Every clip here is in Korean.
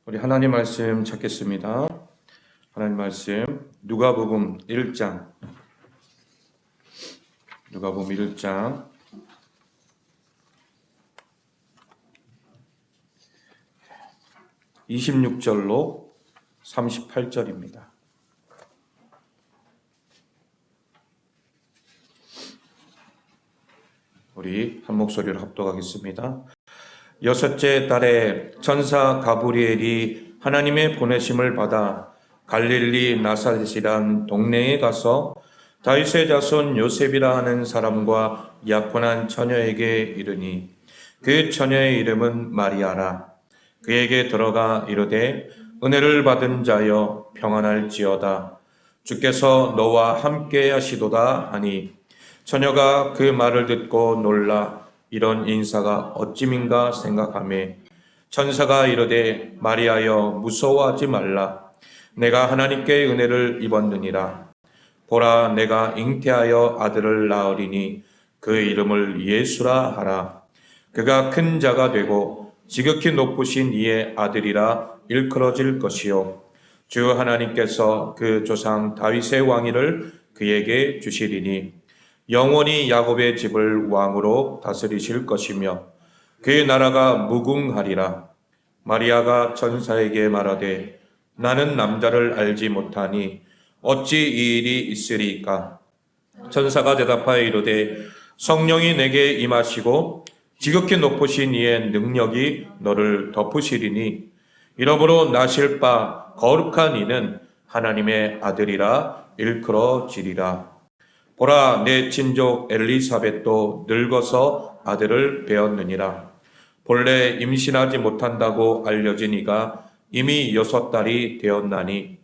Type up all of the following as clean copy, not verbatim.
우리 하나님 말씀 찾겠습니다. 하나님 말씀 누가복음 1장 26절로 38절입니다. 우리 한 목소리로 합독하겠습니다. 여섯째 달에 천사 가브리엘이 하나님의 보내심을 받아 갈릴리 나사렛이란 동네에 가서 다윗의 자손 요셉이라 하는 사람과 약혼한 처녀에게 이르니 그 처녀의 이름은 마리아라. 그에게 들어가 이르되 은혜를 받은 자여 평안할지어다. 주께서 너와 함께 하시도다 하니 처녀가 그 말을 듣고 놀라 이런 인사가 어찌민가 생각하며 천사가 이르되 마리아여 무서워하지 말라. 내가 하나님께 은혜를 입었느니라. 보라 내가 잉태하여 아들을 낳으리니 그 이름을 예수라 하라. 그가 큰 자가 되고 지극히 높으신 이의 아들이라 일컬어질 것이요 주 하나님께서 그 조상 다윗의 왕위를 그에게 주시리니 영원히 야곱의 집을 왕으로 다스리실 것이며 그의 나라가 무궁하리라. 마리아가 천사에게 말하되 나는 남자를 알지 못하니 어찌 이 일이 있으리까? 천사가 대답하여 이르되 성령이 내게 임하시고 지극히 높으신 이의 능력이 너를 덮으시리니 이러므로 나실 바 거룩한 이는 하나님의 아들이라 일컬어지리라. 보라 내 친족 엘리사벳도 늙어서 아들을 배었느니라. 본래 임신하지 못한다고 알려진 이가 이미 6달이 되었나니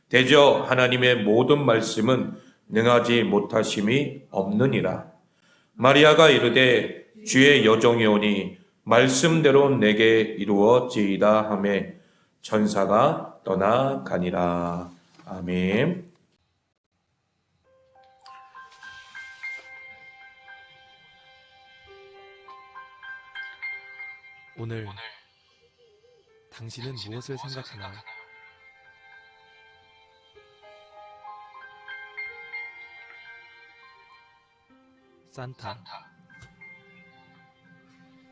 대저 하나님의 모든 말씀은 능하지 못하심이 없느니라. 마리아가 이르되 주의 여종이오니 말씀대로 내게 이루어지이다 하며 천사가 떠나가니라. 아멘. 오늘 당신은 무엇을 생각하나? 산타,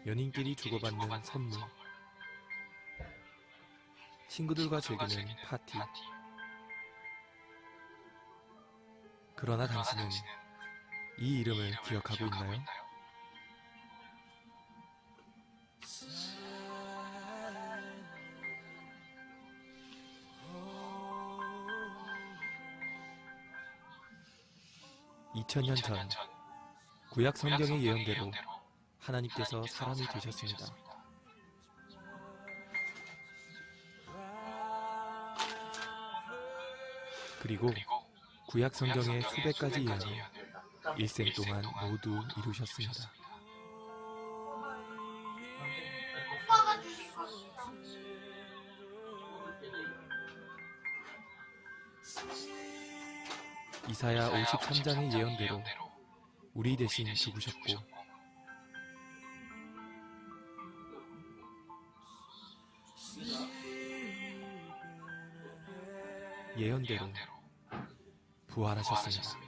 연인끼리 주고받는 선물, 친구들과 즐기는 파티. 그러나 당신은 이 이름을 기억하고 있나요? (2000년) 전 구약 성경의 예언대로 하나님께서 사람이 되셨습니다. 그리고 구약 성경의 수백 가지 예언을 일생 동안 모두 이루셨습니다. 이사야 53장의 예언대로 우리 대신 죽으셨고 예언대로 부활하셨습니다.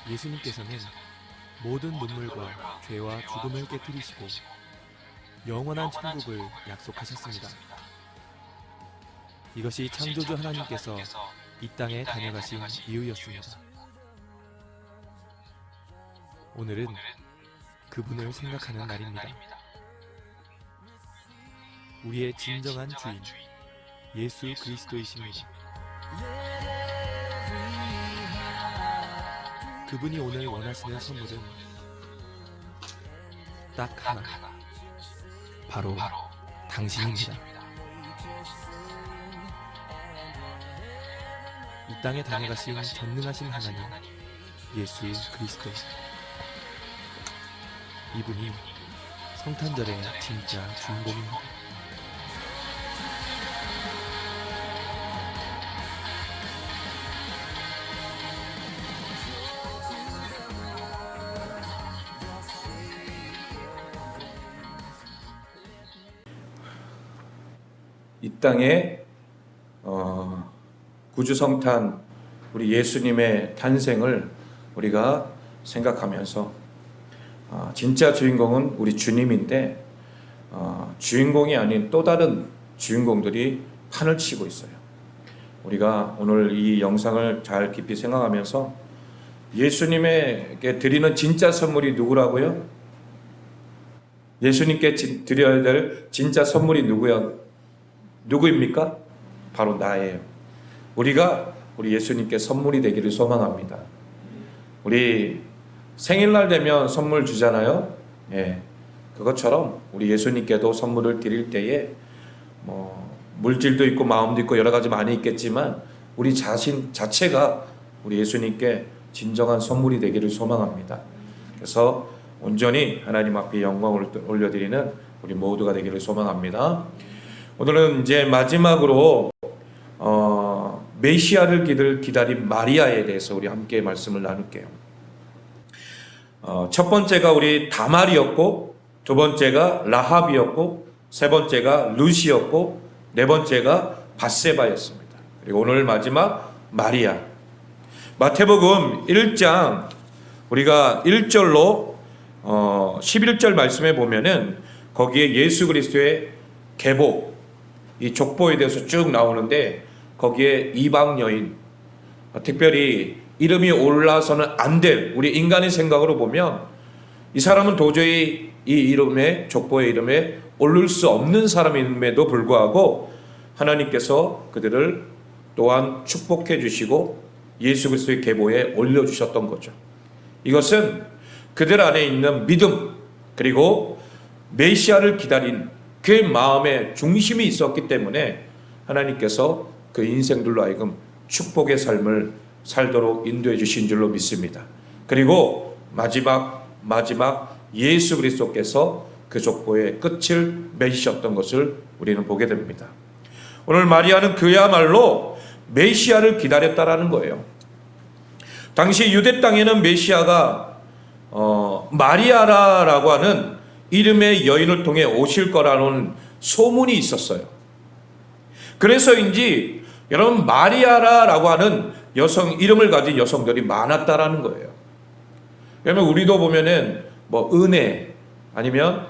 예수님께서는 모든 눈물과 죄와 죽음을 깨뜨리시고 영원한 천국을 약속하셨습니다. 이것이 창조주 하나님께서 이 땅에 다녀가신 이유였습니다. 오늘은 그분을 생각하는 날입니다. 우리의 진정한 주인 예수 그리스도이십니다. 그분이 오늘 원하시는 선물은 딱 하나, 바로 당신입니다. 이 땅에 다녀가신 전능하신 하나님 예수 그리스도, 이분이 성탄절의 진짜 주인공입니다. 이 땅에 구주성탄 우리 예수님의 탄생을 우리가 생각하면서 진짜 주인공은 우리 주님인데 주인공이 아닌 또 다른 주인공들이 판을 치고 있어요. 우리가 오늘 이 영상을 잘 깊이 생각하면서 예수님에게 드리는 진짜 선물이 누구라고요? 예수님께 드려야 될 진짜 선물이 누구입니까? 바로 나예요. 우리가 우리 예수님께 선물이 되기를 소망합니다. 우리 생일날 되면 선물 주잖아요. 예. 그것처럼 우리 예수님께도 선물을 드릴 때에 물질도 있고 마음도 있고 여러 가지 많이 있겠지만 우리 자신 자체가 우리 예수님께 진정한 선물이 되기를 소망합니다. 그래서 온전히 하나님 앞에 영광을 올려드리는 우리 모두가 되기를 소망합니다. 오늘은 이제 마지막으로 메시아를 기다린 마리아에 대해서 우리 함께 말씀을 나눌게요. 첫 번째가 우리 다말이었고, 두 번째가 라합이었고, 세 번째가 루시였고, 네 번째가 밧세바였습니다. 그리고 오늘 마지막 마리아. 마태복음 1장 우리가 1절로 11절 말씀에 보면은 거기에 예수 그리스도의 계보, 이 족보에 대해서 쭉 나오는데 거기에 이방 여인, 특별히 이름이 올라서는 안 될 우리 인간의 생각으로 보면 이 사람은 도저히 이 이름에 족보의 이름에 오를 수 없는 사람임에도 불구하고 하나님께서 그들을 또한 축복해 주시고 예수 그리스도의 계보에 올려주셨던 거죠. 이것은 그들 안에 있는 믿음 그리고 메시아를 기다린 그의 마음의 중심이 있었기 때문에 하나님께서 그 인생들로 하여금 축복의 삶을 살도록 인도해 주신 줄로 믿습니다. 그리고 마지막 예수 그리스도께서 그 족보의 끝을 맺으셨던 것을 우리는 보게 됩니다. 오늘 마리아는 그야말로 메시아를 기다렸다라는 거예요. 당시 유대 땅에는 메시아가 마리아라고 하는 이름의 여인을 통해 오실 거라는 소문이 있었어요. 그래서인지 여러분 마리아라고 하는 여성 이름을 가진 여성들이 많았다라는 거예요. 왜냐면 우리도 보면은 은혜 아니면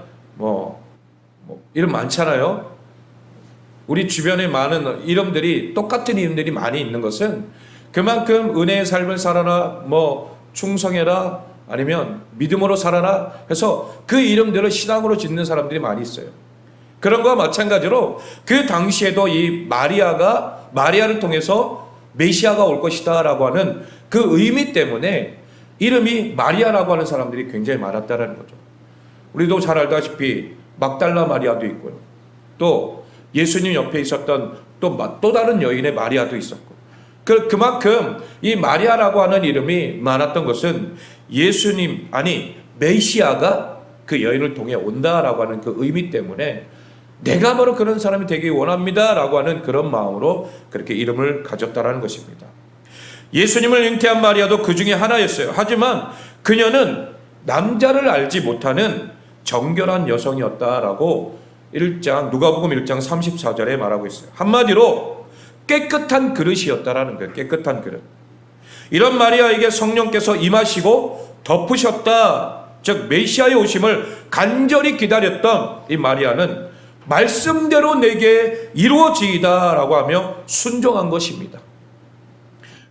이름 많잖아요. 우리 주변에 많은 이름들이 똑같은 이름들이 많이 있는 것은 그만큼 은혜의 삶을 살아라, 충성해라, 아니면 믿음으로 살아라 해서 그 이름들을 신앙으로 짓는 사람들이 많이 있어요. 그런 거와 마찬가지로 그 당시에도 이 마리아를 통해서 메시아가 올 것이다 라고 하는 그 의미 때문에 이름이 마리아라고 하는 사람들이 굉장히 많았다는 거죠. 우리도 잘 알다시피 막달라 마리아도 있고요. 또 예수님 옆에 있었던 또 다른 여인의 마리아도 있었고 그만큼 이 마리아라고 하는 이름이 많았던 것은 메시아가 그 여인을 통해 온다라고 하는 그 의미 때문에 내가 바로 그런 사람이 되기 원합니다 라고 하는 그런 마음으로 그렇게 이름을 가졌다라는 것입니다. 예수님을 잉태한 마리아도 그 중에 하나였어요. 하지만 그녀는 남자를 알지 못하는 정결한 여성이었다라고 누가복음 1장 34절에 말하고 있어요. 한마디로 깨끗한 그릇이었다라는 거예요. 깨끗한 그릇. 이런 마리아에게 성령께서 임하시고 덮으셨다. 즉 메시아의 오심을 간절히 기다렸던 이 마리아는 말씀대로 내게 이루어지이다 라고 하며 순종한 것입니다.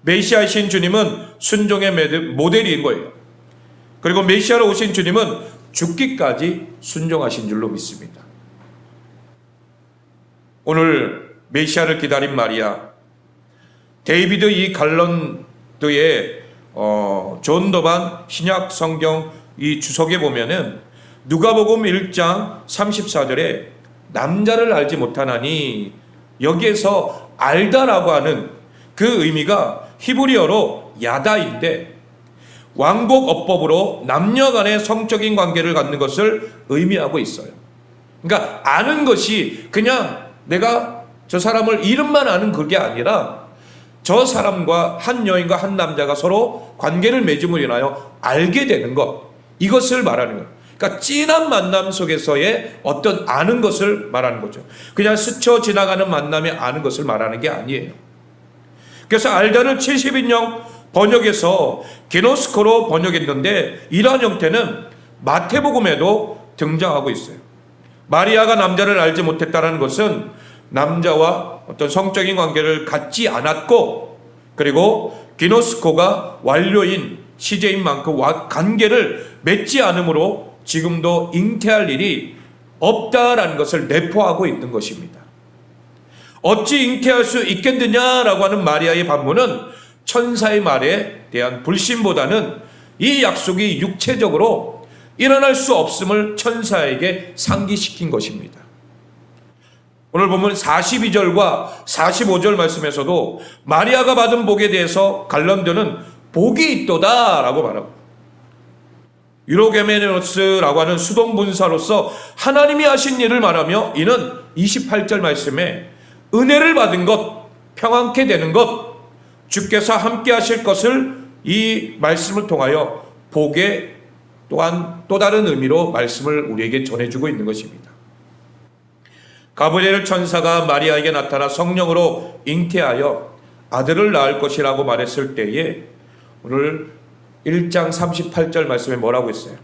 메시아이신 주님은 순종의 모델인 거예요. 그리고 메시아로 오신 주님은 죽기까지 순종하신 줄로 믿습니다. 오늘 메시아를 기다린 마리아, 데이비드 이 갈런드의 존 더반 신약 성경 이 주석에 보면은 누가복음 1장 34절에 남자를 알지 못하나니 여기에서 알다라고 하는 그 의미가 히브리어로 야다인데 왕복 어법으로 남녀 간의 성적인 관계를 갖는 것을 의미하고 있어요. 그러니까 아는 것이 그냥 내가 저 사람을 이름만 아는 그게 아니라 저 사람과 한 여인과 한 남자가 서로 관계를 맺음으로 인하여 알게 되는 것, 이것을 말하는 거예요. 그러니까 진한 만남 속에서의 어떤 아는 것을 말하는 거죠. 그냥 스쳐 지나가는 만남에 아는 것을 말하는 게 아니에요. 그래서 알다를 70인용 번역에서 기노스코로 번역했는데 이러한 형태는 마태복음에도 등장하고 있어요. 마리아가 남자를 알지 못했다는 것은 남자와 어떤 성적인 관계를 갖지 않았고, 그리고 기노스코가 완료인 시제인 만큼 관계를 맺지 않으므로 지금도 잉태할 일이 없다라는 것을 내포하고 있는 것입니다. 어찌 잉태할 수 있겠느냐라고 하는 마리아의 반문은 천사의 말에 대한 불신보다는 이 약속이 육체적으로 일어날 수 없음을 천사에게 상기시킨 것입니다. 오늘 보면 42절과 45절 말씀에서도 마리아가 받은 복에 대해서 갈람디는 복이 있도다 라고 말하고, 유로게메네노스라고 하는 수동분사로서 하나님이 하신 일을 말하며, 이는 28절 말씀에 은혜를 받은 것, 평안케 되는 것, 주께서 함께 하실 것을 이 말씀을 통하여 복의 또한 또 다른 의미로 말씀을 우리에게 전해주고 있는 것입니다. 가브리엘 천사가 마리아에게 나타나 성령으로 잉태하여 아들을 낳을 것이라고 말했을 때에 오늘 1장 38절 말씀에 뭐라고 했어요?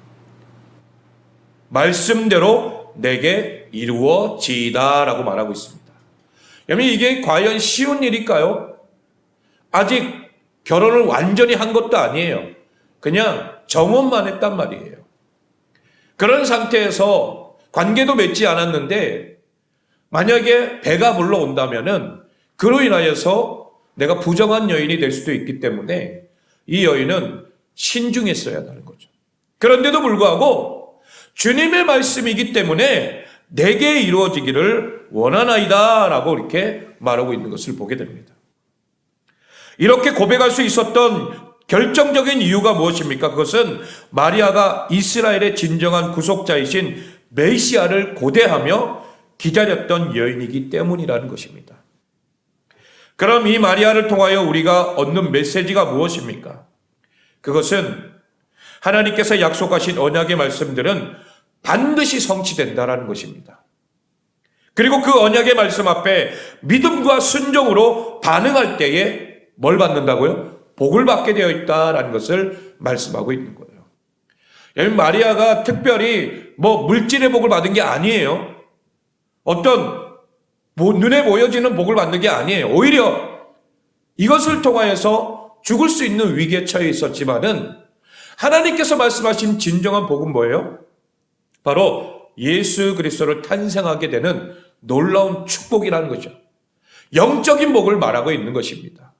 말씀대로 내게 이루어지이다 라고 말하고 있습니다. 여러분, 이게 과연 쉬운 일일까요? 아직 결혼을 완전히 한 것도 아니에요. 그냥 정원만 했단 말이에요. 그런 상태에서 관계도 맺지 않았는데 만약에 배가 물러온다면은 그로 인하여서 내가 부정한 여인이 될 수도 있기 때문에 이 여인은 신중했어야 하는 거죠. 그런데도 불구하고 주님의 말씀이기 때문에 내게 이루어지기를 원하나이다 라고 이렇게 말하고 있는 것을 보게 됩니다. 이렇게 고백할 수 있었던 결정적인 이유가 무엇입니까? 그것은 마리아가 이스라엘의 진정한 구속자이신 메시아를 고대하며 기다렸던 여인이기 때문이라는 것입니다. 그럼 이 마리아를 통하여 우리가 얻는 메시지가 무엇입니까? 그것은 하나님께서 약속하신 언약의 말씀들은 반드시 성취된다라는 것입니다. 그리고 그 언약의 말씀 앞에 믿음과 순종으로 반응할 때에 뭘 받는다고요? 복을 받게 되어 있다라는 것을 말씀하고 있는 거예요. 여러분, 마리아가 특별히 물질의 복을 받은 게 아니에요. 어떤 눈에 보여지는 복을 받는 게 아니에요. 오히려 이것을 통하여서 죽을 수 있는 위기에 처해 있었지만은 하나님께서 말씀하신 진정한 복은 뭐예요? 바로 예수 그리스도를 탄생하게 되는 놀라운 축복이라는 거죠. 영적인 복을 말하고 있는 것입니다.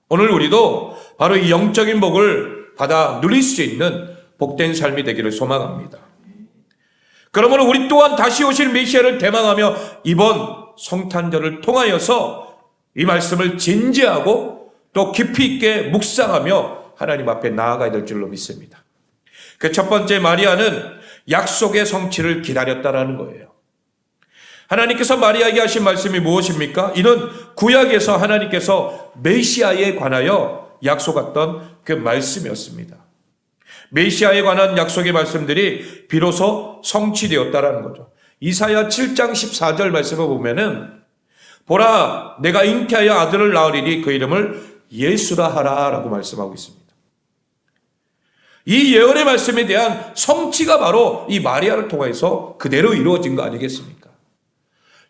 오늘 우리도 바로 이 영적인 복을 받아 누릴 수 있는 복된 삶이 되기를 소망합니다. 그러므로 우리 또한 다시 오실 메시아를 대망하며 이번 성탄절을 통하여서 이 말씀을 진지하고 또 깊이 있게 묵상하며 하나님 앞에 나아가야 될 줄로 믿습니다. 그 첫 번째, 마리아는 약속의 성취를 기다렸다라는 거예요. 하나님께서 마리아에게 하신 말씀이 무엇입니까? 이는 구약에서 하나님께서 메시아에 관하여 약속했던 그 말씀이었습니다. 메시아에 관한 약속의 말씀들이 비로소 성취되었다라는 거죠. 이사야 7장 14절 말씀을 보면은 보라, 내가 잉태하여 아들을 낳으리니 그 이름을 예수라 하라 라고 말씀하고 있습니다. 이 예언의 말씀에 대한 성취가 바로 이 마리아를 통해서 그대로 이루어진 거 아니겠습니까?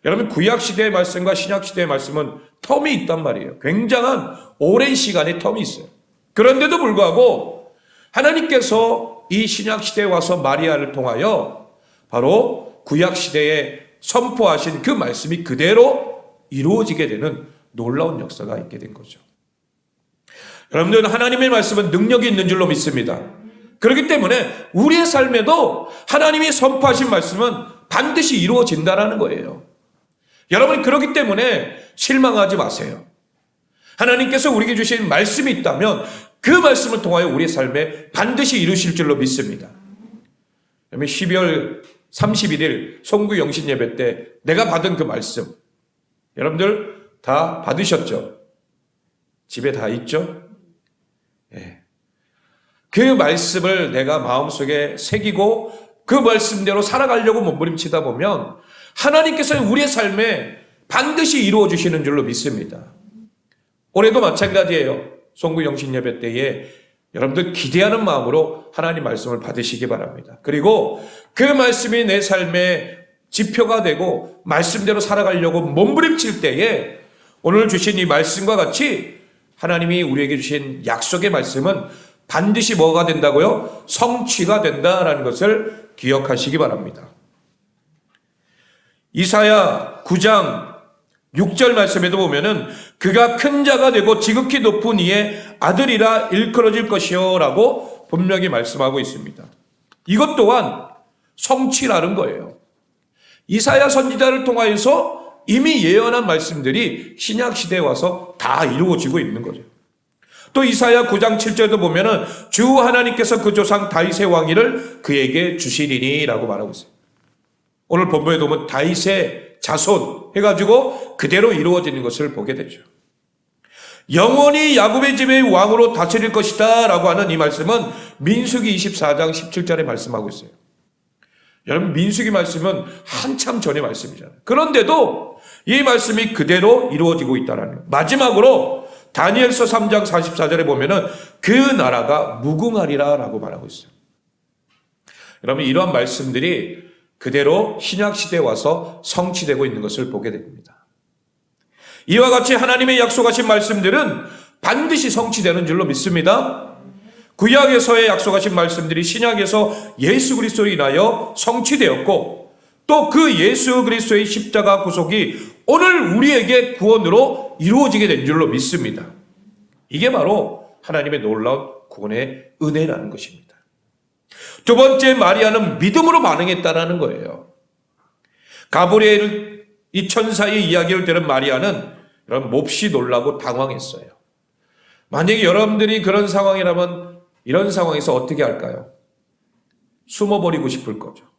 여러분, 구약시대의 말씀과 신약시대의 말씀은 텀이 있단 말이에요. 굉장한 오랜 시간의 텀이 있어요. 그런데도 불구하고 하나님께서 이 신약시대에 와서 마리아를 통하여 바로 구약시대에 선포하신 그 말씀이 그대로 이루어지게 되는 놀라운 역사가 있게 된 거죠. 여러분들, 하나님의 말씀은 능력이 있는 줄로 믿습니다. 그렇기 때문에 우리의 삶에도 하나님이 선포하신 말씀은 반드시 이루어진다는 거예요. 여러분, 그렇기 때문에 실망하지 마세요. 하나님께서 우리에게 주신 말씀이 있다면 그 말씀을 통하여 우리의 삶에 반드시 이루실 줄로 믿습니다. 12월 31일 송구 영신 예배 때 내가 받은 그 말씀, 여러분들 다 받으셨죠? 집에 다 있죠? 네. 그 말씀을 내가 마음속에 새기고 그 말씀대로 살아가려고 몸부림치다 보면 하나님께서 우리의 삶에 반드시 이루어 주시는 줄로 믿습니다. 올해도 마찬가지예요. 송구 영신 예배 때에 여러분들 기대하는 마음으로 하나님 말씀을 받으시기 바랍니다. 그리고 그 말씀이 내 삶의 지표가 되고 말씀대로 살아가려고 몸부림칠 때에 오늘 주신 이 말씀과 같이 하나님이 우리에게 주신 약속의 말씀은 반드시 뭐가 된다고요? 성취가 된다라는 것을 기억하시기 바랍니다. 이사야 9장 6절 말씀에도 보면은 그가 큰 자가 되고 지극히 높은 이의 아들이라 일컬어질 것이요 라고 분명히 말씀하고 있습니다. 이것 또한 성취라는 거예요. 이사야 선지자를 통하여서 이미 예언한 말씀들이 신약 시대에 와서 다 이루어지고 있는 거죠. 또 이사야 9장 7절도 보면은 주 하나님께서 그 조상 다윗의 왕위를 그에게 주시리니 라고 말하고 있어요. 오늘 본문에 보면 다윗의 자손 해가지고 그대로 이루어지는 것을 보게 되죠. 영원히 야곱의 집의 왕으로 다스릴 것이다 라고 하는 이 말씀은 민수기 24장 17절에 말씀하고 있어요. 여러분 민수기 말씀은 한참 전의 말씀이잖아요. 그런데도 이 말씀이 그대로 이루어지고 있다는 거예요. 마지막으로 다니엘서 3장 44절에 보면은 그 나라가 무궁하리라 라고 말하고 있어요. 여러분 이러한 말씀들이 그대로 신약 시대에 와서 성취되고 있는 것을 보게 됩니다. 이와 같이 하나님의 약속하신 말씀들은 반드시 성취되는 줄로 믿습니다. 구약에서의 약속하신 말씀들이 신약에서 예수 그리스도로 인하여 성취되었고 또 그 예수 그리스도의 십자가 구속이 오늘 우리에게 구원으로 이루어지게 된 줄로 믿습니다. 이게 바로 하나님의 놀라운 구원의 은혜라는 것입니다. 두 번째, 마리아는 믿음으로 반응했다라는 거예요. 가브리엘 이 천사의 이야기를 들은 마리아는 여러분 몹시 놀라고 당황했어요. 만약에 여러분들이 그런 상황이라면 이런 상황에서 어떻게 할까요? 숨어버리고 싶을 거죠.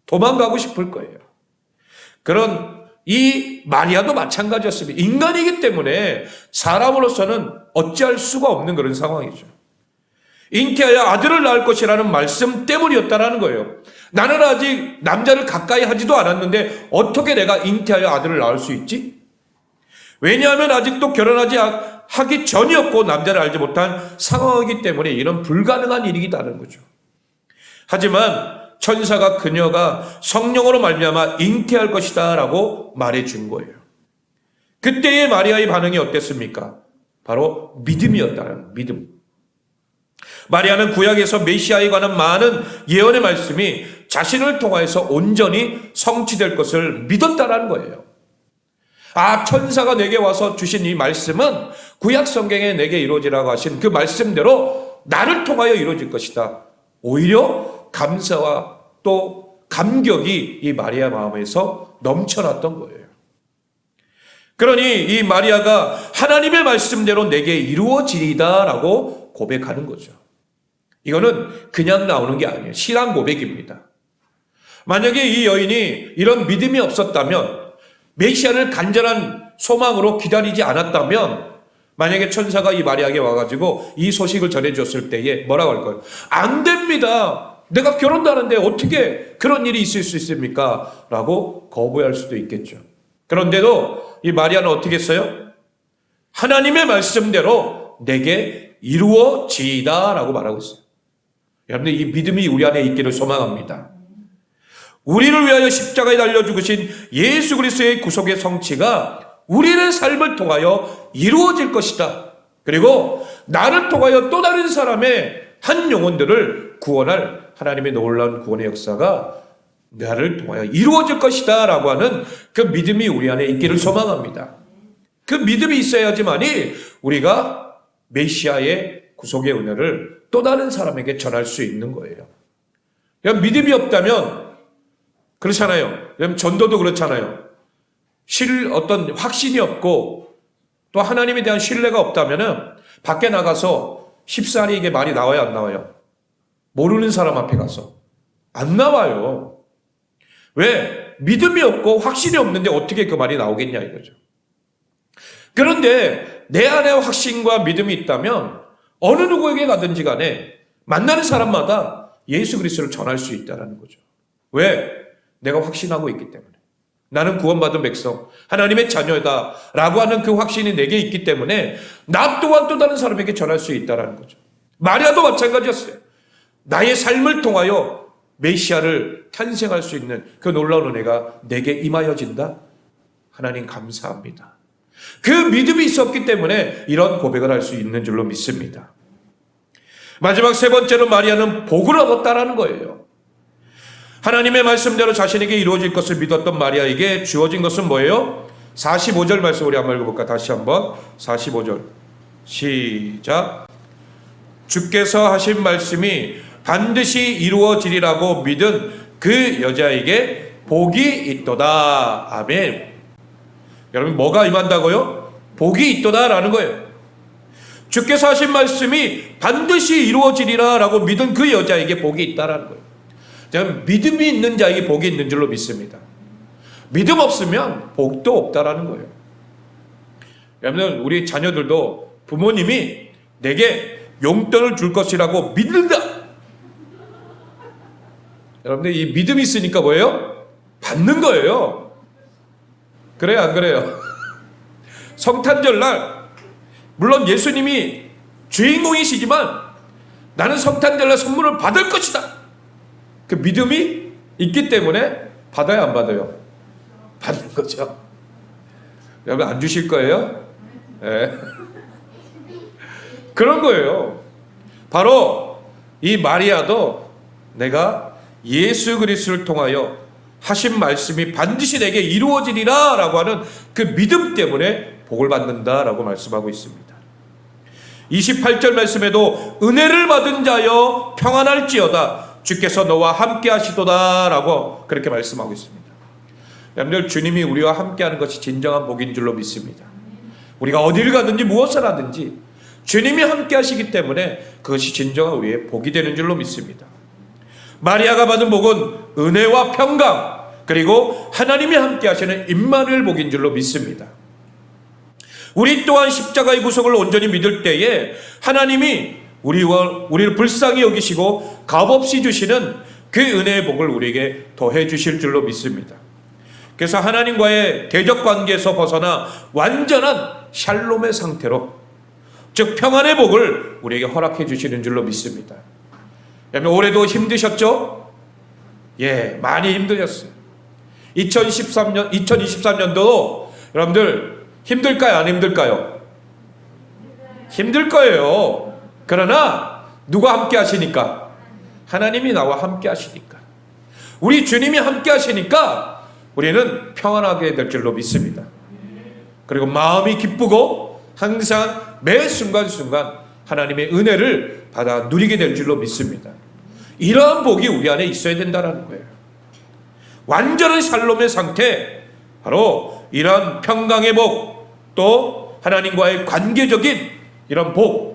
도망가고 싶을 거예요. 그런 이 마리아도 마찬가지였습니다. 인간이기 때문에 사람으로서는 어찌할 수가 없는 그런 상황이죠. 잉태하여 아들을 낳을 것이라는 말씀 때문이었다라는 거예요. 나는 아직 남자를 가까이 하지도 않았는데 어떻게 내가 잉태하여 아들을 낳을 수 있지? 왜냐하면 아직도 결혼하지 하기 전이었고 남자를 알지 못한 상황이기 때문에 이런 불가능한 일이기다는 거죠. 하지만 천사가 그녀가 성령으로 말미암아 잉태할 것이다 라고 말해준 거예요. 그때의 마리아의 반응이 어땠습니까? 바로 믿음이었다는 믿음. 마리아는 구약에서 메시아에 관한 많은 예언의 말씀이 자신을 통하여서 온전히 성취될 것을 믿었다라는 거예요. 아, 천사가 내게 와서 주신 이 말씀은 구약 성경에 내게 이루어지라고 하신 그 말씀대로 나를 통하여 이루어질 것이다. 오히려 감사와 또 감격이 이 마리아 마음에서 넘쳐났던 거예요. 그러니 이 마리아가 하나님의 말씀대로 내게 이루어지리다라고 고백하는 거죠. 이거는 그냥 나오는 게 아니에요. 신앙 고백입니다. 만약에 이 여인이 이런 믿음이 없었다면, 메시아를 간절한 소망으로 기다리지 않았다면, 만약에 천사가 이 마리아에게 와가지고 이 소식을 전해줬을 때에 뭐라고 할까요? 안 됩니다. 내가 결혼도 하는데 어떻게 그런 일이 있을 수 있습니까? 라고 거부할 수도 있겠죠. 그런데도 이 마리아는 어떻게 했어요? 하나님의 말씀대로 내게 이루어지이다 라고 말하고 있어요. 여러분들 이 믿음이 우리 안에 있기를 소망합니다. 우리를 위하여 십자가에 달려 죽으신 예수 그리스도의 구속의 성취가 우리의 삶을 통하여 이루어질 것이다. 그리고 나를 통하여 또 다른 사람의 한 영혼들을 구원할 하나님의 놀라운 구원의 역사가 나를 통하여 이루어질 것이다 라고 하는 그 믿음이 우리 안에 있기를 소망합니다. 그 믿음이 있어야지만이 우리가 메시아의 구속의 은혜를 또 다른 사람에게 전할 수 있는 거예요. 믿음이 없다면 그렇잖아요. 전도도 그렇잖아요. 어떤 확신이 없고 또 하나님에 대한 신뢰가 없다면은 밖에 나가서 쉽사리 이게 말이 나와요, 안 나와요? 모르는 사람 앞에 가서 안 나와요. 왜? 믿음이 없고 확신이 없는데 어떻게 그 말이 나오겠냐 이거죠. 그런데 내 안에 확신과 믿음이 있다면 어느 누구에게 가든지 간에 만나는 사람마다 예수 그리스도를 전할 수 있다는 거죠. 왜? 내가 확신하고 있기 때문에. 나는 구원받은 백성, 하나님의 자녀다라고 하는 그 확신이 내게 있기 때문에 나 또한 또 다른 사람에게 전할 수 있다는 거죠. 마리아도 마찬가지였어요. 나의 삶을 통하여 메시아를 탄생할 수 있는 그 놀라운 은혜가 내게 임하여진다. 하나님 감사합니다. 그 믿음이 있었기 때문에 이런 고백을 할 수 있는 줄로 믿습니다. 마지막 세 번째로 마리아는 복을 얻었다라는 거예요. 하나님의 말씀대로 자신에게 이루어질 것을 믿었던 마리아에게 주어진 것은 뭐예요? 45절 말씀 우리 한번 읽어볼까? 다시 한번 45절 시작. 주께서 하신 말씀이 반드시 이루어지리라고 믿은 그 여자에게 복이 있도다. 아멘. 여러분 뭐가 임한다고요? 복이 있도다라는 거예요. 주께서 하신 말씀이 반드시 이루어지리라 라고 믿은 그 여자에게 복이 있다라는 거예요. 저는 믿음이 있는 자에게 복이 있는 줄로 믿습니다. 믿음 없으면 복도 없다라는 거예요. 여러분 우리 자녀들도 부모님이 내게 용돈을 줄 것이라고 믿는다. 여러분들 이 믿음이 있으니까 뭐예요? 받는 거예요. 그래요 안 그래요? 성탄절날 물론 예수님이 주인공이시지만 나는 성탄절날 선물을 받을 것이다. 그 믿음이 있기 때문에 받아야 안 받아요? 받는 거죠. 여러분 안 주실 거예요? 네. 그런 거예요. 바로 이 마리아도 내가 예수 그리스도를 통하여 하신 말씀이 반드시 내게 이루어지리라 라고 하는 그 믿음 때문에 복을 받는다라고 말씀하고 있습니다. 28절 말씀에도 은혜를 받은 자여 평안할지어다 주께서 너와 함께 하시도다 라고 그렇게 말씀하고 있습니다. 여러분들 주님이 우리와 함께 하는 것이 진정한 복인 줄로 믿습니다. 우리가 어디를 가든지 무엇을 하든지 주님이 함께 하시기 때문에 그것이 진정한 우리의 복이 되는 줄로 믿습니다. 마리아가 받은 복은 은혜와 평강 그리고 하나님이 함께 하시는 임마누엘 복인 줄로 믿습니다. 우리 또한 십자가의 구속을 온전히 믿을 때에 하나님이 우리를 불쌍히 여기시고 값없이 주시는 그 은혜의 복을 우리에게 더해 주실 줄로 믿습니다. 그래서 하나님과의 대적 관계에서 벗어나 완전한 샬롬의 상태로 즉 평안의 복을 우리에게 허락해 주시는 줄로 믿습니다. 올해도 힘드셨죠? 예, 많이 힘드셨어요. 2023년도 여러분들 힘들까요? 안 힘들까요? 힘들 거예요. 그러나 누가 함께 하시니까? 하나님이 나와 함께 하시니까. 우리 주님이 함께 하시니까 우리는 평안하게 될 줄로 믿습니다. 그리고 마음이 기쁘고 항상 매 순간순간 하나님의 은혜를 받아 누리게 될 줄로 믿습니다. 이러한 복이 우리 안에 있어야 된다는 거예요. 완전한 샬롬의 상태, 바로 이러한 평강의 복, 또 하나님과의 관계적인 이런 복,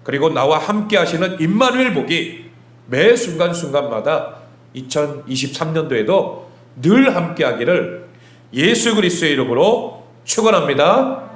그리고 나와 함께 하시는 임마누엘 복이 매 순간순간마다 2023년도에도 늘 함께 하기를 예수 그리스도의 이름으로 축원합니다.